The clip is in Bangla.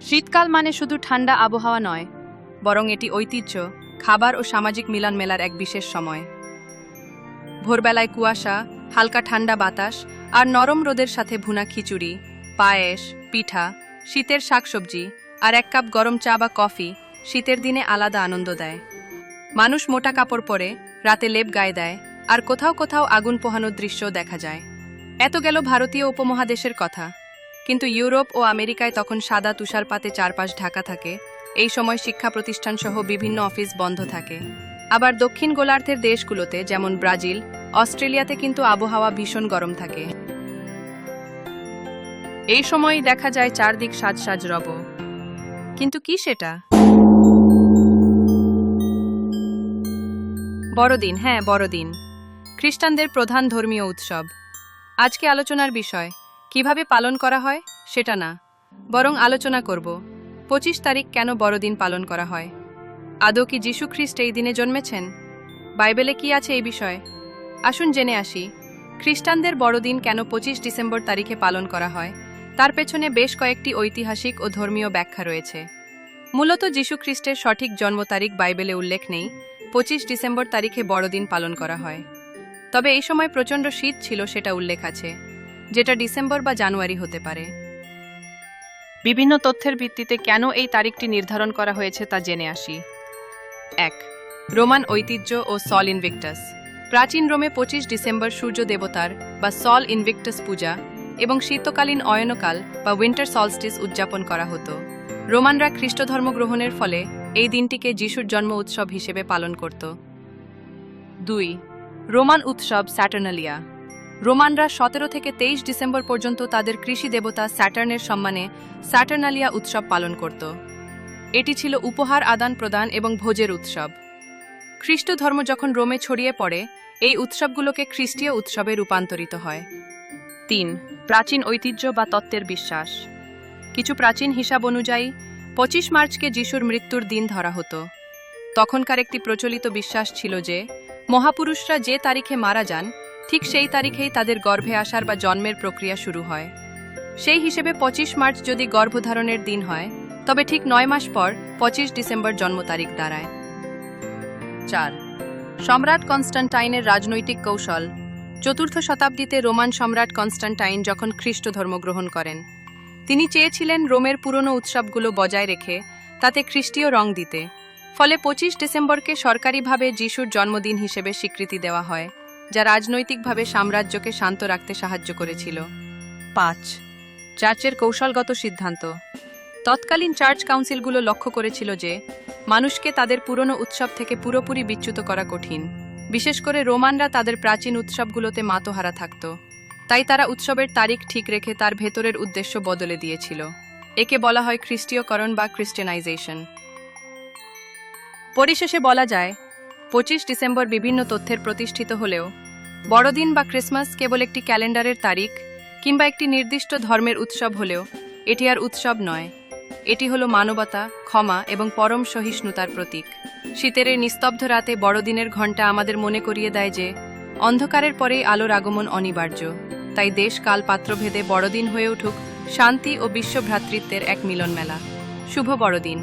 শীতকাল মানে শুধু ঠান্ডা আবহাওয়া নয়, বরং এটি ঐতিহ্য, খাবার ও সামাজিক মিলন মেলার এক বিশেষ সময়। ভোরবেলায় কুয়াশা, হালকা ঠান্ডা বাতাস আর নরম রোদের সাথে ভুনা খিচুড়ি, পায়েস, পিঠা, শীতের শাকসবজি আর এক কাপ গরম চা বা কফি শীতের দিনে আলাদা আনন্দ দেয়। মানুষ মোটা কাপড় পরে, রাতে লেপ গায়ে দেয়, আর কোথাও কোথাও আগুন পোহানোর দৃশ্যও দেখা যায়। এত গেল ভারতীয় উপমহাদেশের কথা, কিন্তু ইউরোপ ও আমেরিকায় তখন সাদা তুষারপাতে চারপাশ ঢাকা থাকে। এই সময় শিক্ষা প্রতিষ্ঠান সহ বিভিন্ন অফিস বন্ধ থাকে। আবার দক্ষিণ গোলার্ধের দেশগুলোতে যেমন ব্রাজিল, অস্ট্রেলিয়াতে কিন্তু আবহাওয়া ভীষণ গরম থাকে। এই সময়ই দেখা যায় চারদিক সাজ সাজ রব। কিন্তু কি সেটা? বড়দিন। হ্যাঁ, বড়দিন খ্রিস্টানদের প্রধান ধর্মীয় উৎসব। আজকে আলোচনার বিষয় কিভাবে পালন করা হয় সেটা না, বরং আলোচনা করব 25 তারিখ কেন বড়দিন পালন করা হয়। আদৌ কি যীশু খ্রিস্ট এই দিনে জন্মেছেন? বাইবেলে কি আছে এই বিষয়ে? আসুন জেনে আসি খ্রিস্টানদের বড়দিন কেন 25 ডিসেম্বর তারিখে পালন করা হয়। তার পেছনে বেশ কয়েকটি ঐতিহাসিক ও ধর্মীয় ব্যাখ্যা রয়েছে। মূলত যীশু খ্রিস্টের সঠিক জন্ম তারিখ বাইবেলে উল্লেখ নেই। 25 ডিসেম্বর তারিখে বড়দিন পালন করা হয়। তবে এই সময় প্রচণ্ড শীত ছিল সেটা উল্লেখ আছে, যেটা ডিসেম্বর বা জানুয়ারি হতে পারে। বিভিন্ন তথ্যের ভিত্তিতে কেন এই তারিখটি নির্ধারণ করা হয়েছে তা জেনে আসি। 1. রোমান ঐতিহ্য ও সল ইনভিক্টাস। প্রাচীন রোমে 25 ডিসেম্বর সূর্য দেবতার বা সল ইনভিক্টাস পূজা এবং শীতকালীন অয়নকাল বা উইন্টার সলস্টিস উদযাপন করা হতো। রোমানরা খ্রিস্ট ধর্ম গ্রহণের ফলে এই দিনটিকে যিশুর জন্ম উৎসব হিসেবে পালন করত। 2. রোমান উৎসব স্যাটার্নালিয়া। রোমানরা 17 থেকে 23 ডিসেম্বর পর্যন্ত তাদের কৃষি দেবতা স্যাটার্নের সম্মানে স্যাটার্নালিয়া উৎসব পালন করত। এটি ছিল উপহার আদান প্রদান এবং ভোজের উৎসব। খ্রিস্ট ধর্ম যখন রোমে ছড়িয়ে পড়ে, এই উৎসবগুলোকে খ্রিস্টীয় উৎসবে রূপান্তরিত হয়। 3. প্রাচীন ঐতিহ্য বা তত্ত্বের বিশ্বাস। কিছু প্রাচীন হিসাব অনুযায়ী 25 মার্চকে যিশুর মৃত্যুর দিন ধরা হতো। তখনকার একটি প্রচলিত বিশ্বাস ছিল যে মহাপুরুষরা যে তারিখে মারা যান, ঠিক সেই তারিখেই তাদের গর্ভে আসার বা জন্মের প্রক্রিয়া শুরু হয়। সেই হিসেবে 25 মার্চ যদি গর্ভধারণের দিন হয়, তবে ঠিক 9 মাস পর 25 ডিসেম্বর জন্ম তারিখ দাঁড়ায়। 4. সম্রাট কনস্টান্টাইনের রাজনৈতিক কৌশল। 4র্থ শতাব্দীতে রোমান সম্রাট কনস্টান্টাইন যখন খ্রিস্ট ধর্ম গ্রহণ করেন, তিনি চেয়েছিলেন রোমের পুরনো উৎসবগুলো বজায় রেখে তাতে খ্রিস্টীয় রং দিতে। ফলে 25 ডিসেম্বরকে সরকারিভাবে যিশুর জন্মদিন হিসেবে স্বীকৃতি দেওয়া হয়, যা রাজনৈতিকভাবে সাম্রাজ্যকে শান্ত রাখতে সাহায্য করেছিল। 5. চার্চের কৌশলগত সিদ্ধান্ত। তৎকালীন চার্চ কাউন্সিলগুলো লক্ষ্য করেছিল যে মানুষকে তাদের পুরনো উৎসব থেকে পুরোপুরি বিচ্যুত করা কঠিন। বিশেষ করে রোমানরা তাদের প্রাচীন উৎসবগুলোতে মাতোহারা থাকত। তাই তারা উৎসবের তারিখ ঠিক রেখে তার ভেতরের উদ্দেশ্য বদলে দিয়েছিল। একে বলা হয় খ্রিস্টীয়করণ বা খ্রিস্টানাইজেশন। পরিশেষে বলা যায় 25 ডিসেম্বর বিভিন্ন তথ্যের প্রতিষ্ঠিত হলেও বড়দিন বা ক্রিসমাস কেবল একটি ক্যালেন্ডারের তারিখ কিংবা একটি নির্দিষ্ট ধর্মের উৎসব হলেও এটি আর উৎসব নয়। এটি হলো মানবতা, ক্ষমা এবং পরম সহিষ্ণুতার প্রতীক। শীতের এই নিস্তব্ধ রাতে বড়দিনের ঘণ্টা আমাদের মনে করিয়ে দেয় যে অন্ধকারের পরেই আলোর আগমন অনিবার্য। তাই দেশ কাল পাত্রভেদে বড়দিন হয়ে উঠুক শান্তি ও বিশ্বভ্রাতৃত্বের এক মিলন মেলা। শুভ বড়দিন।